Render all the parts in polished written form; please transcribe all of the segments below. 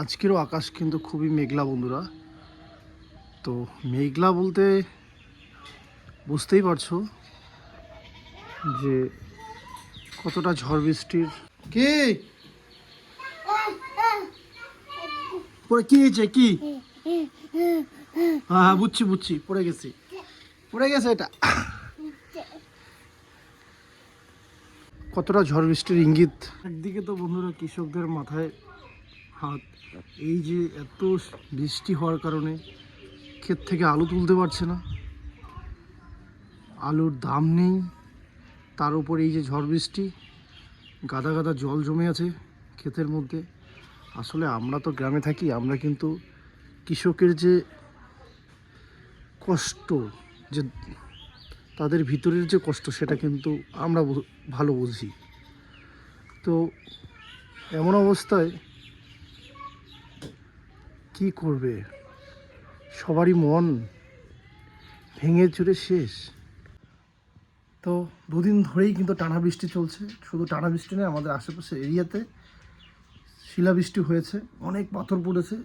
আজকেরও আকাশ কিন্তু খুবই মেঘলা বন্ধুরা। তো মেঘলা বলতে বুঝতেই পারছো যে কতটা ঝড় বৃষ্টির। কি পড়ে কি হয়েছে কি? হ্যাঁ হ্যাঁ বুঝছি পড়ে গেছে এটা। কতটা ঝড় বৃষ্টির ইঙ্গিত। একদিকে তো বন্ধুরা কৃষকদের মাথায় হাত, এই যে এত বৃষ্টি হওয়ার কারণে ক্ষেত থেকে আলু তুলতে পারছে না, আলুর দাম নেই, তার উপর এই যে ঝড় বৃষ্টি, গাদা গাদা জল জমে আছে ক্ষেতের মধ্যে। আসলে আমরা তো গ্রামে থাকি, আমরা কিন্তু কৃষকের যে কষ্ট, যে তাদের ভিতরের যে কষ্ট, সেটা কিন্তু আমরা ভালো বুঝি। তো এমন অবস্থায় কি করবে, সবারই মন ভেঙে চুরে শেষ। তো দুদিন ধরেই কিন্তু টানা বৃষ্টি চলছে। শুধু টানা বৃষ্টি নয়, আমাদের আশেপাশে এরিয়াতে শিলাবৃষ্টি হয়েছে, অনেক পাথর পড়েছে,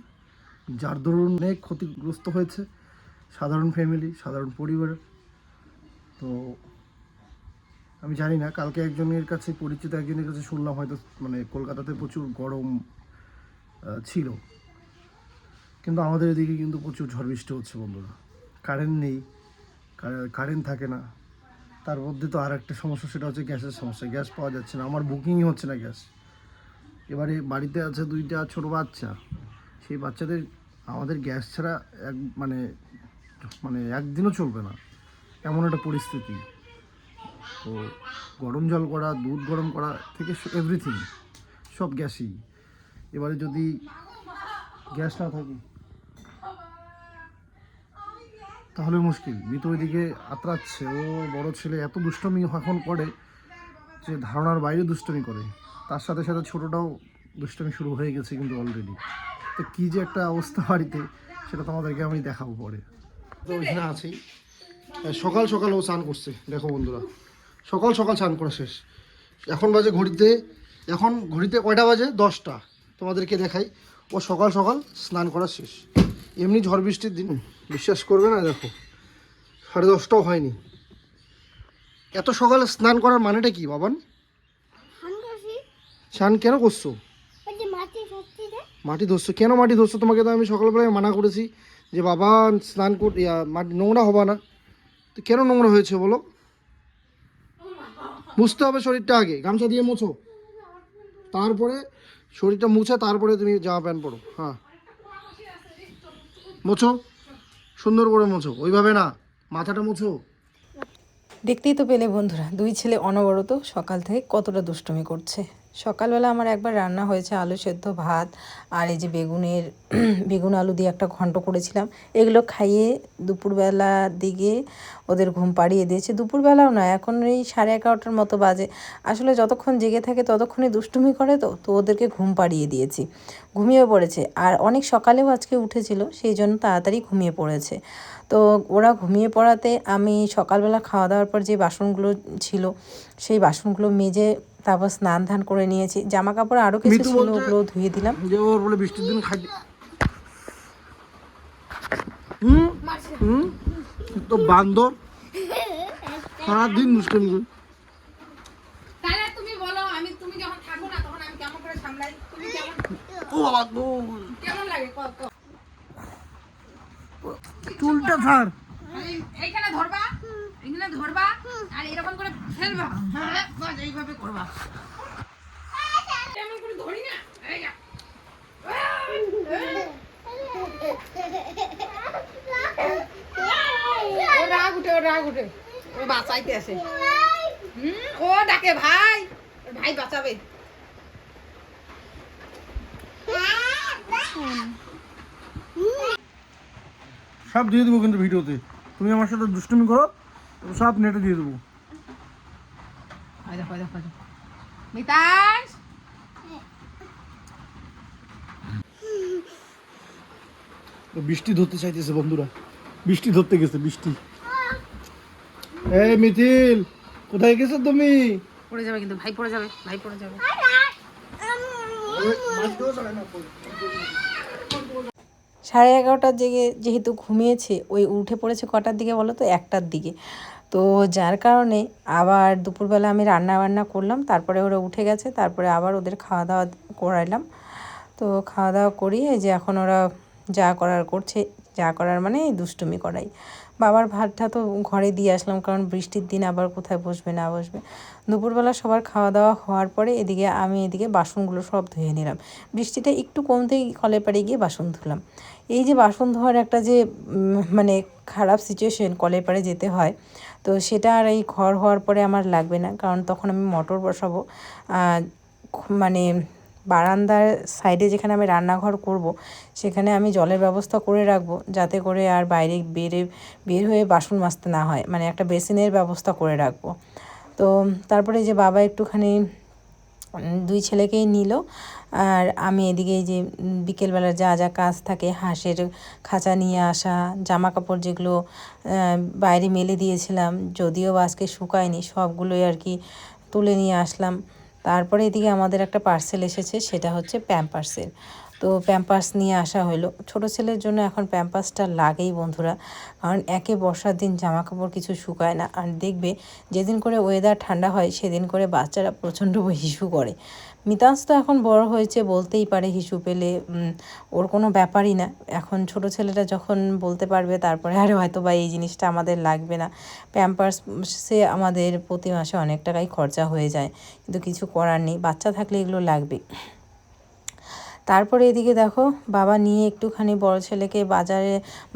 যার দরুন অনেক ক্ষতিগ্রস্ত হয়েছে সাধারণ ফ্যামিলি, সাধারণ পরিবার। তো আমি জানি না, কালকে একজনের কাছে, পরিচিত একজনের কাছে শুনলাম হয়তো মানে কলকাতাতে প্রচুর গরম ছিল, কিন্তু আমাদের এদিকে কিন্তু প্রচুর ঝড় বৃষ্টি হচ্ছে বন্ধুরা। কারেন্ট নেই, কারেন্ট থাকে না। তার মধ্যে তো আর একটা সমস্যা, সেটা হচ্ছে গ্যাসের সমস্যা। গ্যাস পাওয়া যাচ্ছে না, আমার বুকিংই হচ্ছে না গ্যাস। এবারে বাড়িতে আছে 2টা ছোটো বাচ্চা, সেই বাচ্চাদের আমাদের গ্যাস ছাড়া মানে একদিনও চলবে না, এমন একটা পরিস্থিতি। তো গরম জল করা, দুধ গরম করা থেকে এভরিথিং সব গ্যাসই। এবারে যদি গ্যাস না থাকে তাহলে মুশকিল। মিতু ওইদিকে আতরাচ্ছে, ও বড় ছেলে এত দুষ্টমি এখন করে যে ধারণার বাইরে দুষ্টমি করে। তার সাথে সাথে ছোটোটাও দুষ্টমি শুরু হয়ে গেছে কিন্তু অলরেডি। তো কী যে একটা অবস্থা বাড়িতে, সেটা তোমাদেরকে আমি দেখাবো পরে। তো ওইখানে আছি, সকাল সকাল ও স্নান করছে, দেখো বন্ধুরা, সকাল সকাল স্নান করা শেষ। এখন বাজে ঘড়িতে কয়টা বাজে? 10টা। তোমাদেরকে দেখাই, ও সকাল সকাল স্নান করা শেষ। এমনি ঝড় বৃষ্টির দিন, বিশ্বাস করবে না, দেখো 10:30টাও হয়নি। এত সকালে স্নান করার মানেটা কি বাবান? স্নান কেন করছো? মাটি ধরছো কেন? মাটি ধরছো, তোমাকে তো আমি সকালবেলায় মানা করেছি যে বাবা স্নান মাটি নোংরা হবা না। তো কেন নোংরা হয়েছে বলো? মুছতে হবে শরীরটা আগে, গামছা দিয়ে মোছো, তারপরে শরীরটা মুছে তারপরে তুমি জামা প্যান্ট পরো। হ্যাঁ মোছো, সুন্দর করে মোছো, ওইভাবে না, মাথাটা মোছো। দেখতেই তো পেলে বন্ধুরা, 2 ছেলে অনবরত সকাল থেকে কতটা দুষ্টুমি করছে। সকালবেলা আমার একবার রান্না হয়েছে আলু সেদ্ধ, ভাত, আর এই যে বেগুন আলু দিয়ে একটা ঘন্ট করেছিলাম। এগুলো খাইয়ে দুপুরবেলার দিকে ওদের ঘুম পাড়িয়ে দিয়েছে। দুপুরবেলাও না, এখন এই 11:30টার মতো বাজে। আসলে যতক্ষণ জেগে থাকে ততক্ষণই দুষ্টুমি করে, তো ওদেরকে ঘুম পাড়িয়ে দিয়েছি, ঘুমিয়ে পড়েছে। আর অনেক সকালেও আজকে উঠেছিল, সেই জন্য তাড়াতাড়ি ঘুমিয়ে পড়েছে। তো ওরা ঘুমিয়ে পড়াতে আমি সকালবেলা খাওয়া দাওয়ার পর যে বাসনগুলো ছিল সেই বাসনগুলো মেজে তারপর স্নান ধান করে নিয়েছি। জামা কাপড় আরও কিছু ছিল, ওগুলো ধুয়ে দিলাম। যে ওর বলে বৃষ্টির দিন খাই তো বান্দর সারাদিন দুষ্টুমি করে। ও বাবা চুলটা ছাড়, এইখানে ধরবা, এইখানে ধরবা আর এরকম করে ফেলবা, বাস এইভাবে করবা। এমন করে ধরি না, এই যা ও রাগ উঠে ও বাঁচাইতে আসে। ও ডাকে ভাই, ভাই বাঁচাবে। সব দিয়ে দেবো কিন্তু ভিডিওতে। তুমি আমার সাথে দুষ্টুমি করো, সব নেটে দিয়ে দেবো। মিতাস বৃষ্টি ধরতে চাইতেছে বন্ধুরা, বৃষ্টি ধরতে গেছে বৃষ্টি। এই মিথিল, কোথায় গেছো তুমি? পড়ে যাবে কিন্তু, ভাই পড়ে যাবে, ভাই পড়ে যাবে। 11:30টার দিকে যেহেতু ঘুমিয়েছে, ওই উঠে পড়েছে কটার দিকে বলো তো, 1টার দিকে। তো যার কারণে আবার দুপুরবেলা আমি রান্না বান্না করলাম, তারপরে ওরা উঠে গেছে, তারপরে আবার ওদের খাওয়া দাওয়া করাইলাম। তো খাওয়া দাওয়া করিয়ে যে এখন ওরা যা করার করছে, যা করার মানে এই দুষ্টুমি করাই। বাবার ভাতটা তো ঘরে দিয়ে আসলাম, কারণ বৃষ্টির দিন আবার কোথায় বসবে না বসবে। দুপুরবেলা সবার খাওয়া দাওয়া হওয়ার পরে এদিকে বাসনগুলো সব ধুয়ে নিলাম। বৃষ্টিটা একটু কমতেই কলের পাড়ে গিয়ে বাসন ধুলাম। এই যে বাসন ধোয়ার একটা যে মানে খারাপ সিচুয়েশন, কলের পাড়ে যেতে হয়, তো সেটা আর এই ঘর হওয়ার পরে আমার লাগবে না, কারণ তখন আমি মোটর বসাবো। মানে বারান্দার সাইডে যেখানে আমি রান্নাঘর করব, সেখানে আমি জলের ব্যবস্থা করে রাখবো, যাতে করে আর বাইরে বের হয়ে বাসন মাজতে না হয়, মানে একটা বেসিনের ব্যবস্থা করে রাখবো। তো তারপরে যে বাবা একটুখানি দুই ছেলেকেই নিল, আর আমি এদিকে এই যে বিকেলবেলা যা যা কাজ থাকে, হাঁসের খাঁচা নিয়ে আসা, জামা কাপড় যেগুলো বাইরে মেলে দিয়েছিলাম, যদিও আজকে শুকায়নি, সবগুলোই আর কি তুলে নিয়ে আসলাম। তারপরে এদিকে আমাদের একটা পার্সেল এসেছে, সেটা হচ্ছে প্যাম্পার্সের। তো প্যাম্পার্স নিয়ে আসা হলো। ছোটো ছেলের জন্য এখন প্যাম্পার্সটা লাগেই বন্ধুরা, কারণ একে বর্ষার দিন জামা কাপড় কিছু শুকায় না। আর দেখবে যেদিন করে ওয়েদার ঠান্ডা হয়, সেদিন করে বাচ্চারা প্রচণ্ড হিসু করে। মিতাংশ তো এখন বড় হয়েছে, বলতেই পারে হিসু পেলে, ওর কোনো ব্যাপারই না। এখন ছোট ছেলেটা যখন বলতে পারবে, তারপরে আর হয়তো বা এই জিনিসটা আমাদের লাগবে না। প্যাম্পার্সে আমাদের প্রতি মাসে অনেক টাকাই খরচা হয়ে যায়, কিন্তু কিছু করার নেই, বাচ্চা থাকলে এগুলো লাগবে। তারপরে এদিকে দেখো, বাবা নিয়ে একটুখানি বড় ছেলেকে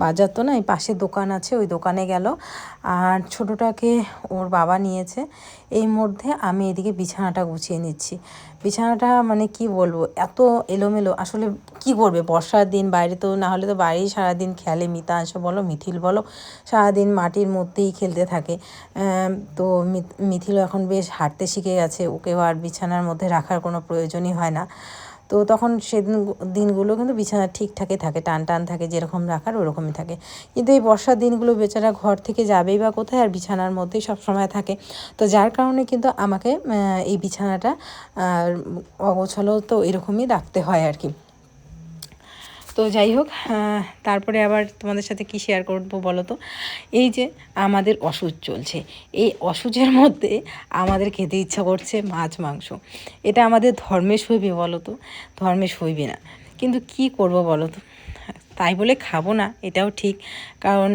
বাজার তো নয়, পাশে দোকান আছে, ওই দোকানে গেল। আর ছোটোটাকে ওর বাবা নিয়েছে। এই মধ্যে আমি এদিকে বিছানাটা গুছিয়ে নিচ্ছি। বিছানাটা মানে কি বলবো, এত এলোমেলো, আসলে কি করবে, বর্ষার দিন, বাইরে তো না হলে তো বাইরেই সারাদিন খেলে, মিতাংশ বলো মিথিল বলো, সারাদিন মাটির মধ্যেই খেলতে থাকে। তো মিথিলও এখন বেশ হাঁটতে শিখে গেছে, ওকেও আর বিছানার মধ্যে রাখার কোনো প্রয়োজনই হয় না। তো তখন দিনগুলো কিন্তু বিছানা ঠিকঠাকই থাকে, টান টান থাকে, যেরকম রাখার ওরকমই থাকে। কিন্তু এই বর্ষার দিনগুলো বেচারা ঘর থেকে যাবেই বা কোথায়, আর বিছানার মধ্যেই সব সময় থাকে। তো যার কারণে কিন্তু আমাকে এই বিছানাটা অগোছালো তো এরকমই রাখতে হয় আর কি। তো যাই হোক, তারপরে আবার তোমাদের সাথে কি শেয়ার করবো বলো তো। এই যে আমাদের অসুচ চলছে, এই অসুচের মধ্যে আমাদের খেতে ইচ্ছা করছে মাছ মাংস। এটা আমাদের ধর্মে সইবে বলো তো? ধর্মে সইবে না, কিন্তু কি করব বলো তো। তাই বলে খাবো না এটাও ঠিক, কারণ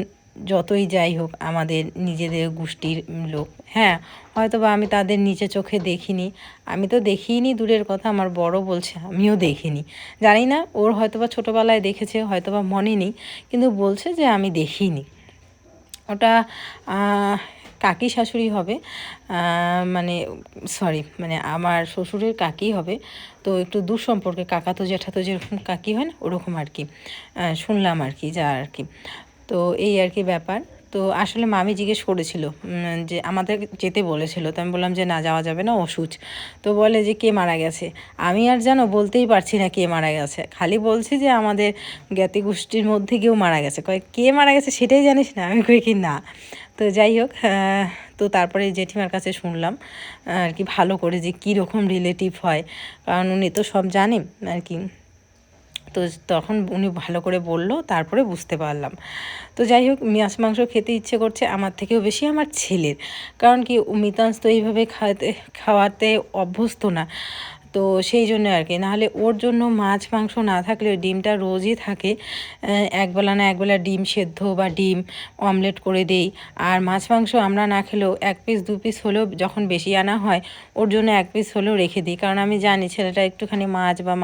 যতই যাই হোক আমাদের নিজেদের গোষ্ঠীর লোক। হ্যাঁ, হয়তো বা আমি তাদের নিচে চোখে দেখিনি, আমি তো দেখিনি দূরের কথা, আমার বড় বলছে আমিও দেখিনি। জানি না, ওর হয়তো বা ছোটোবেলায় দেখেছে, হয়তো বা মনে নেই, কিন্তু বলছে যে আমি দেখিনি। ওটা কাকি শাশুড়ি হবে, মানে সরি, মানে আমার শ্বশুরের কাকি হবে। তো একটু দূর সম্পর্কে, কাকাতো জ্যাঠাতো যেরকম কাকি হয় না, ওরকম আর কি, শুনলাম আর কি, যা আর কি। তো এই আর কি ব্যাপার। তো আসলে মামি জিজ্ঞেস করেছিল যে আমাদের যেতে বলেছিল, তো আমি বললাম যে না, যাওয়া যাবে না, অসুচ। তো বলে যে কে মারা গেছে, আমি আর জানো বলতেই পারছি না কে মারা গেছে, খালি বলছি যে আমাদের জ্ঞাতি গোষ্ঠীর মধ্যে কেউ মারা গেছে। কয় কে মারা গেছে সেটাই জানিস না? আমি কই কি না। তো যাই হোক, তো তারপরে জেঠিমার কাছে শুনলাম আর কি ভালো করে, যে কীরকম রিলেটিভ হয়, কারণ উনি তো সব জানেন আর কি। তো তখন উনি ভালো করে বললো, তারপরে বুঝতে পারলাম। তো যাই হোক, মাছ মাংস খেতে ইচ্ছে করছে আমার থেকেও বেশি আমার ছেলের, কারণ কি মিতাংশ তো এইভাবে খাওয়াতে অভ্যস্ত না। তো সেই জন্য আর কি, নাহলে ওর জন্য মাছ মাংস না থাকলে ডিমটা রোজই থাকে, একবেলা না একবেলা ডিম সেদ্ধ বা ডিম অমলেট করে দেই। আর মাছ মাংস আমরা না খেলেও 1 পিস 2 পিস হলেও, যখন বেশি আনা হয় ওর জন্য 1 পিস হলেও রেখে দিই, কারণ আমি জানি ছেলেটা একটুখানি মাছ বা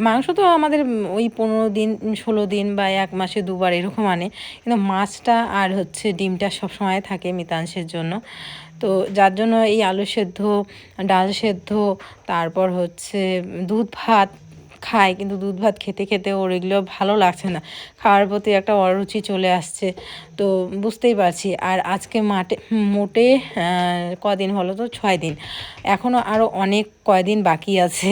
মাংস তো আমাদের ওই 15 দিন 16 দিন বা 1 মাসে 2 বার এরকম আনে, কিন্তু মাছটা আর হচ্ছে ডিমটা সবসময় থাকে মিতাংশের জন্য। তো যার জন্য এই আলু সেদ্ধ, ডাল সেদ্ধ, তারপর হচ্ছে দুধ ভাত খায়, কিন্তু দুধ ভাত খেতে খেতে ওর এগুলো ভালো লাগছে না, খাওয়ার প্রতি একটা অরুচি চলে আসছে। তো বুঝতেই পারছি। আর আজকে মোটে কদিন হলো তো, 6 দিন, এখনও আরও অনেক কয়দিন বাকি আছে।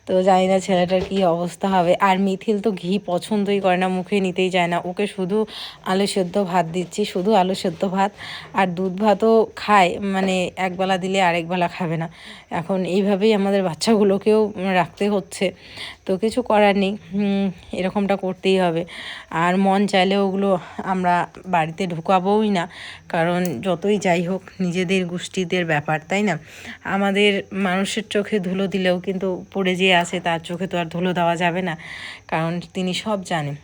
তো জানি না ছেলেটার কী অবস্থা হবে। আর মিথিল তো ঘি পছন্দই করে না, মুখে নিতেই চায় না, ওকে শুধু আলু সেদ্ধ ভাত দিচ্ছি, শুধু আলু সেদ্ধ ভাত। আর দুধ ভাতও খায়, মানে একবেলা দিলে আরেক বেলা খাবে না। এখন এইভাবেই আমাদের বাচ্চাগুলোকেও রাখতে হচ্ছে। তো তো কিছু করার নেই, এরকমটা করতেই হবে। আর মন চাইলে ওগুলো আমরা বাড়িতে ঢুকাবোই না, কারণ যতই যাই হোক নিজেদের গোষ্ঠীদের ব্যাপার, তাই না? আমাদের মানুষের চোখে ধুলো দিলেও কিন্তু পড়ে যে আছে তার চোখে তো আর ধুলো দেওয়া যাবে না, কারণ তিনি সব জানেন,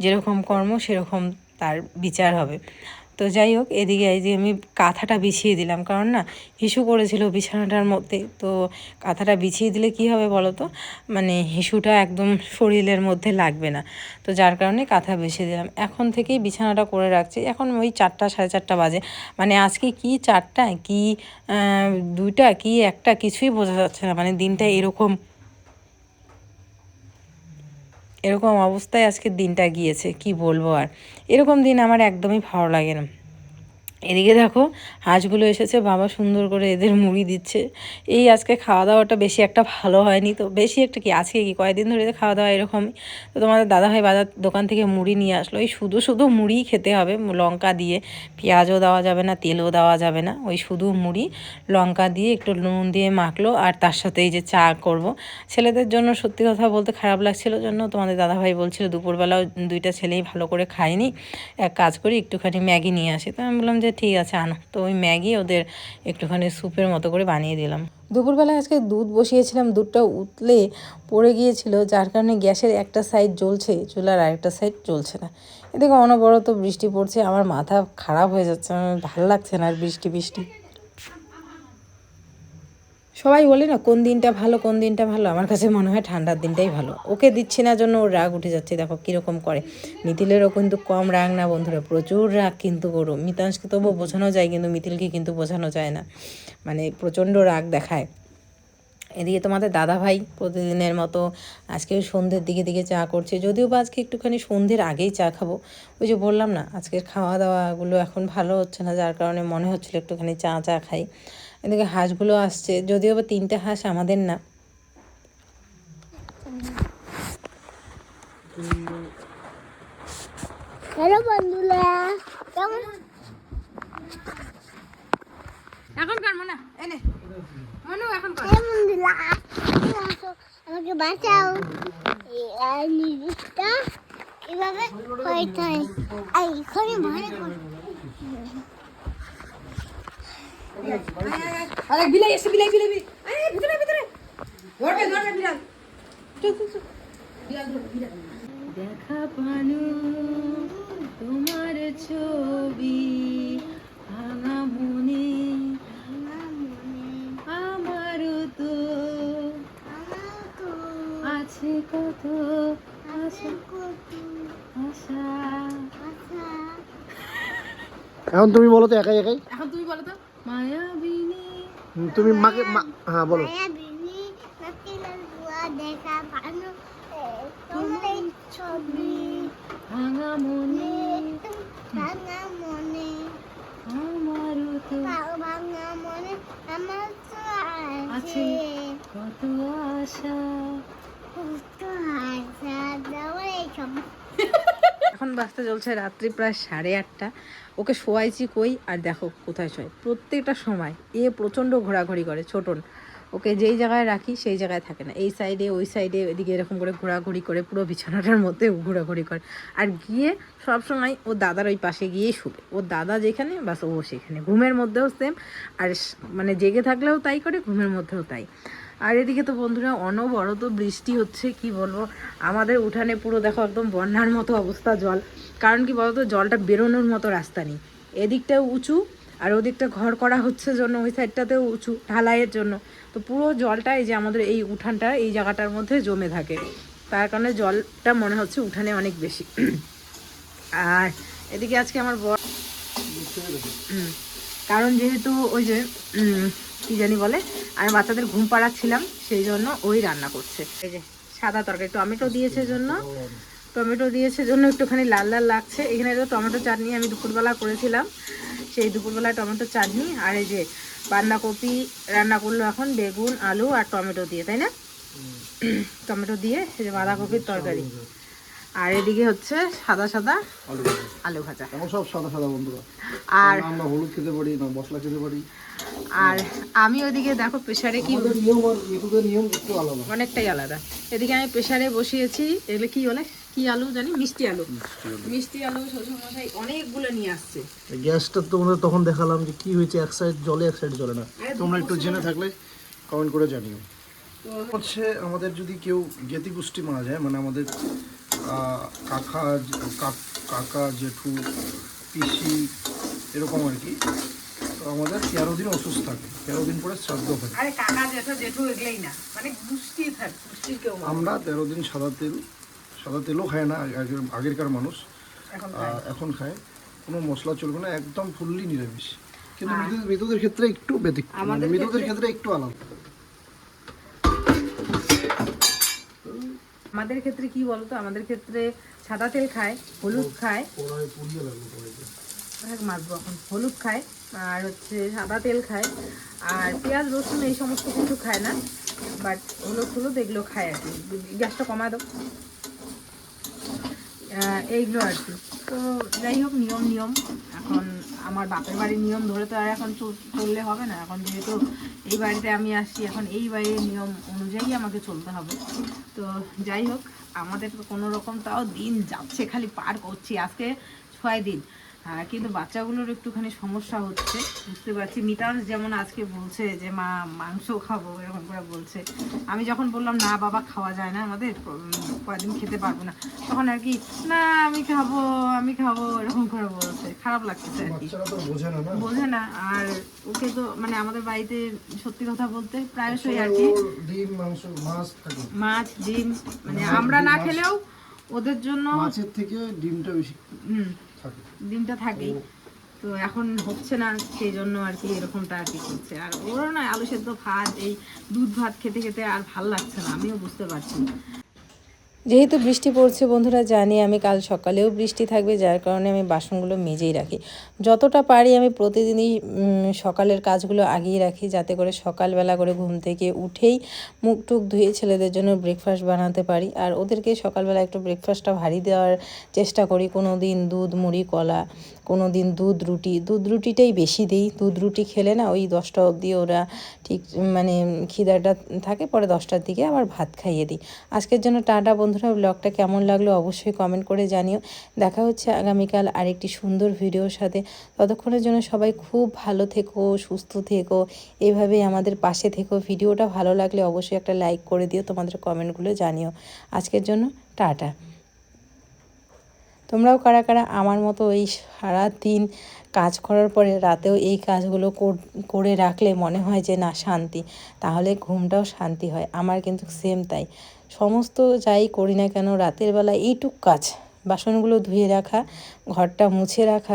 যেরকম কর্ম সেরকম তার বিচার হবে। তো যাই হোক, এদিকে এই যে আমি কাঁথাটা বিছিয়ে দিলাম, কারণ না হিসু করেছিল বিছানাটার মধ্যে। তো কাঁথাটা বিছিয়ে দিলে কি হবে বলো তো, মানে হিসুটা একদম শরীরের মধ্যে লাগবে না। তো যার কারণে কাঁথা বিছিয়ে দিলাম। এখন থেকেই বিছানাটা করে রাখছি। এখন ওই 4টা 4:30 বাজে, মানে আজকে কি 4টা কি 2টা কি 1টা কিছুই বোঝা যাচ্ছে না। মানে দিনটা এরকম অবস্থায় আজকের দিনটা গিয়েছে, কি বলবো আর। এরকম দিন আমার একদমই ভালো লাগে না। এদিকে দেখো হাঁসগুলো এসেছে, বাবা সুন্দর করে এদের মুড়ি দিচ্ছে। এই আজকে খাওয়া দাওয়াটা বেশি একটা ভালো হয়নি, তো বেশি একটা কি আজকে কি কয়েকদিন ধরে খাওয়া দাওয়া এরকমই। তো তোমাদের দাদাভাই বাজার দোকান থেকে মুড়ি নিয়ে আসলো। এই শুধু শুধু মুড়িই খেতে হবে, লঙ্কা দিয়ে, পেঁয়াজও দেওয়া যাবে না, তেলও দেওয়া যাবে না, ওই শুধু মুড়ি লঙ্কা দিয়ে একটু নুন দিয়ে মাখলো, আর তার সাথে এই যে চা করব। ছেলেদের জন্য সত্যি কথা বলতে খারাপ লাগছিল জন্য তোমাদের দাদাভাই বলছিল দুপুরবেলাও 2টা ছেলেই ভালো করে খায়নি, এক কাজ করি একটুখানি ম্যাগি নিয়ে আসি। তো আমি বললাম যে ঠিক আছে আনো। তো ওই ম্যাগি ওদের একটুখানি স্যুপের মতো করে বানিয়ে দিলাম। দুপুরবেলায় আজকে দুধ বসিয়েছিলাম, দুধটা উতলে পড়ে গিয়েছিল, যার কারণে গ্যাসের একটা সাইড জ্বলছে, চুলার আরেকটা সাইড জ্বলছে না। এদিকে অনবরত বৃষ্টি পড়ছে, আমার মাথা খারাপ হয়ে যাচ্ছে, আমার ভালো লাগছে না আর বৃষ্টি বৃষ্টি। সবাই বলে না কোন দিনটা ভালো কোন দিনটা ভালো, আমার কাছে মনে হয় ঠান্ডার দিনটাই ভালো। ওকে দিচ্ছি না জন্য ওর রাগ উঠে যাচ্ছে, দেখো কীরকম করে। মিথিলেরও কিন্তু কম রাগ না বন্ধুরা, প্রচুর রাগ কিন্তু গরু। মিতাংশকে তবুও বোঝানো যায়, কিন্তু মিথিলকে কিন্তু বোঝানো যায় না, মানে প্রচণ্ড রাগ দেখায়। এদিকে তোমাদের দাদাভাই প্রতিদিনের মতো আজকে সন্ধ্যের দিকে চা করছে, যদিও বা আজকে একটুখানি সন্ধ্যের আগেই চা খাবো। ওই যে বললাম না আজকের খাওয়া দাওয়াগুলো এখন ভালো হচ্ছে না, যার কারণে মনে হচ্ছিলো একটুখানি চা খাই। এদিকে হাঁসগুলো আসছে, যদিও বা 3টে হাঁস আমাদের না। হ্যালো বন্ধুরা, কেমন এখন কর মনে এনে মনু এখন কর। হ্যালো বন্ধুরা, আমাকে বাঁচাও। এই নির্দিষ্টটা কিভাবে হইতে হয় এখানে মনে করি। আরে বিলাই এসে বিলাই আরে ভিতরে ধরবে বিড়াল। বিড়াল ধরবে বিড়াল। দেখা পানু তোমার ছবি ভাঙা মনে, আমারও তো আছে কত আশা আশা। এখন তুমি বলো তো একাই একাই, এখন তুমি বলো তো। মায়াবিনী তুমি মাকে হ্যাঁ বলো। মায়াবিনী নাচিলের বুয়া দেখা পানু তোমার এই ছবি ভাঙা মনে, ভাঙা মনে, আমারও তো ভাঙা মনে আমার তো আছে আছে কত আশা। কত আশা দেওয়ার এই ছবি। এখন বাজতে চলছে রাত্রি প্রায় 8:30। ওকে শোয়াইছি কই, আর দেখো কোথায় শোয় প্রত্যেকটা সময়। প্রচণ্ড ঘোরাঘুরি করে ছোটন, ওকে যেই জায়গায় রাখি সেই জায়গায় থাকে না, এই সাইডে ওই সাইডে এদিকে এরকম করে ঘোরাঘুরি করে, পুরো বিছানাটার মধ্যে ঘোরাঘুরি করে। আর গিয়ে সবসময় ওর দাদার ওই পাশে গিয়েই শুবে, ওর দাদা যেখানে বাস ও সেখানে। ঘুমের মধ্যেও সেম, আর মানে জেগে থাকলেও তাই করে, ঘুমের মধ্যেও তাই। আর এদিকে তো বন্ধুরা অনবরত বৃষ্টি হচ্ছে, কি বলবো। আমাদের উঠানে পুরো দেখো একদম বন্যার মতো অবস্থা, জল। কারণ কি বলতো, জলটা বেরোনোর মতো রাস্তা নেই, এদিকটাও উঁচু আর ওদিকটা ঘর করা হচ্ছে জন্য ওই সাইডটাতেও উঁচু ঢালাইয়ের জন্য। তো পুরো জলটা এই যে আমাদের এই উঠানটা এই জায়গাটার মধ্যে জমে থাকে, তার কারণে জলটা মনে হচ্ছে উঠানে অনেক বেশি। আর এদিকে আজকে আমার বর কারণ যেহেতু ওই যে কি জানি বলে, আমি বাচ্চাদের ঘুম পাড়াচ্ছিলাম, সেই জন্য ওই রান্না করছে। এই যে সাদা তরকারি, টমেটো দিয়েছে জন্য একটুখানি লাল লাল লাগছে। এখানে তো টমেটো চাটনি আমি দুপুরবেলা করেছিলাম, সেই দুপুরবেলায় টমেটো চাটনি। আর এই যে বাঁধাকপি রান্না করলো এখন, বেগুন আলু আর টমেটো দিয়ে, তাই না? টমেটো দিয়ে এই যে বাঁধাকপির তরকারি। আর এদিকে হচ্ছে সাদা সাদা আলু ভাজা। আলু ভাজা। আমার সব সাদা সাদা বন্ধুরা। আর না আমরা হলুদ খেতে পারি না মশলা খেতে পারি। আর আমি ওইদিকে দেখো প্রেসারে কি আমাদের নিয়ম আর ইউটিউবের নিয়ম একটু আলাদা। অনেকটাই আলাদা। এদিকে আমি প্রেসারে বসিয়েছি, এগুলো কি বলে, কি আলু জানি, মিষ্টি আলু। মিষ্টি আলু শ্বশুরমশাই অনেকগুলো নিয়ে আসছে। গ্যাসটা তোমাদের তখন দেখালাম যে কি হয়েছে, এক সাইড জ্বলে এক সাইড জ্বলে না। তোমরা একটু জেনে থাকলে কমেন্ট করে জানিও। হচ্ছে আমাদের যদি কেউ জ্ঞাতি গোষ্ঠী মারা যায়, মানে আমাদের কাকা জেঠু পিসি এরকম আর কি, তো আমাদের 13 দিন অসুস্থ থাকে, 13 দিন পরে শ্রাদ্ধ হয়। আরে কাকা জেঠু জেঠু এগুলোই না, মানে গোষ্ঠী থাকে, গোষ্ঠীর কেউ মারা আমরা 13 দিন সাদা তেলও খায় না আগেরকার মানুষ, এখন এখন খায়। কোনো মশলা চলবে না, একদম ফুললি নিরামিষ। কিন্তু মৃতদের ক্ষেত্রে একটু ব্যতিক্রম, মানে মৃতদের ক্ষেত্রে একটু আলাদা। আমাদের ক্ষেত্রে কি বলতো, আমাদের ক্ষেত্রে সাদা তেল খায়, হলুদ খায়, মাছবো এখন, হলুদ খায় আর হচ্ছে সাদা তেল খায়, আর পেঁয়াজ রসুন এই সমস্ত কিছু খায় না, বাট হলুদ এগুলো খায় আর কি। গ্যাসটা কমায় দাও, এইগুলো আর কি। তো যাই হোক, নিয়ম এখন আমার বাপের বাড়ির নিয়ম ধরে তো আর এখন চললে হবে না। এখন যেহেতু এই বাড়িতে আমি আসছি, এখন এই বাড়ির নিয়ম অনুযায়ী আমাকে চলতে হবে। তো যাই হোক, আমাদের তো কোনো রকম তাও দিন যাচ্ছে, খালি পার করছি। আজকে 6 দিন, কিন্তু বাচ্চাগুলোর একটুখানি সমস্যা হচ্ছে, বুঝতে পারছি। মিতাজ যেমন আজকে বলছে যে মা মাংস খাবো, এরকম করে বলছে। আমি যখন বললাম না বাবা খাওয়া যায় না, আমাদের কয়েকদিন খেতে পারবো না, তখন আর কি না আমি খাবো এরকম করে বলছে। খারাপ লাগছে আর কি, বোঝে না। আর ওকে তো মানে আমাদের বাড়িতে সত্যি কথা বলতে প্রায়শই আর কি মাছ ডিম, মানে আমরা না খেলেও ওদের জন্য মাছের থেকে ডিমটা বেশি ডিমটা থাকেই। তো এখন হচ্ছে না, সেই জন্য আর কি এরকমটা আর কি করছে। আর ওরও না আলু সেদ্ধ ভাত, এই দুধ ভাত খেতে খেতে আর ভাল লাগছে না, আমিও বুঝতে পারছি। যেহেতু বৃষ্টি পড়ছে বন্ধুরা, জানি আমি কাল সকালেও বৃষ্টি থাকবে, যার কারণে আমি বাসনগুলো মেজেই রাখি। যতটা পারি আমি প্রতিদিনই সকালের কাজগুলো আগিয়ে রাখি, যাতে করে সকালবেলা করে ঘুম থেকে উঠেই মুখ টুক ধুয়ে ছেলেদের জন্য ব্রেকফাস্ট বানাতে পারি। আর ওদেরকে সকালবেলা একটু ব্রেকফাস্টটা ভারী দেওয়ার চেষ্টা করি। কোনো দিন দুধ মুড়ি কলা, কোনো দিন দুধ রুটিটাই বেশি দিই। দুধ রুটি খেলে না ওই 10টা অবধি ওরা ঠিক মানে খিদাটা থাকে, পরে 10টার দিকে আবার ভাত খাইয়ে দিই। আজকের জন্য টাটা বন্ধুরা, ব্লগটা কেমন লাগলো অবশ্যই কমেন্ট করে জানিও। দেখা হচ্ছে আগামীকাল আরেকটি সুন্দর ভিডিওর সাথে। ততক্ষণের জন্য সবাই খুব ভালো থেকো, সুস্থ থেকো, এইভাবেই আমাদের পাশে থেকো। ভিডিওটা ভালো লাগলে অবশ্যই একটা লাইক করে দিও, তোমাদের কমেন্টগুলো জানিও। আজকের জন্য টাটা। তোমরাও কারা কারা আমার মতো এই সারাদিন কাজ করার পরে রাতেও এই কাজগুলো করে রাখলে মনে হয় যে না শান্তি, তাহলে ঘুমটাও শান্তি হয়। আমার কিন্তু সেম তাই, সমস্ত যাই করি না কেন রাতের বেলা এইটুক কাজ, বাসনগুলো ধুয়ে রাখা, ঘরটা মুছে রাখা,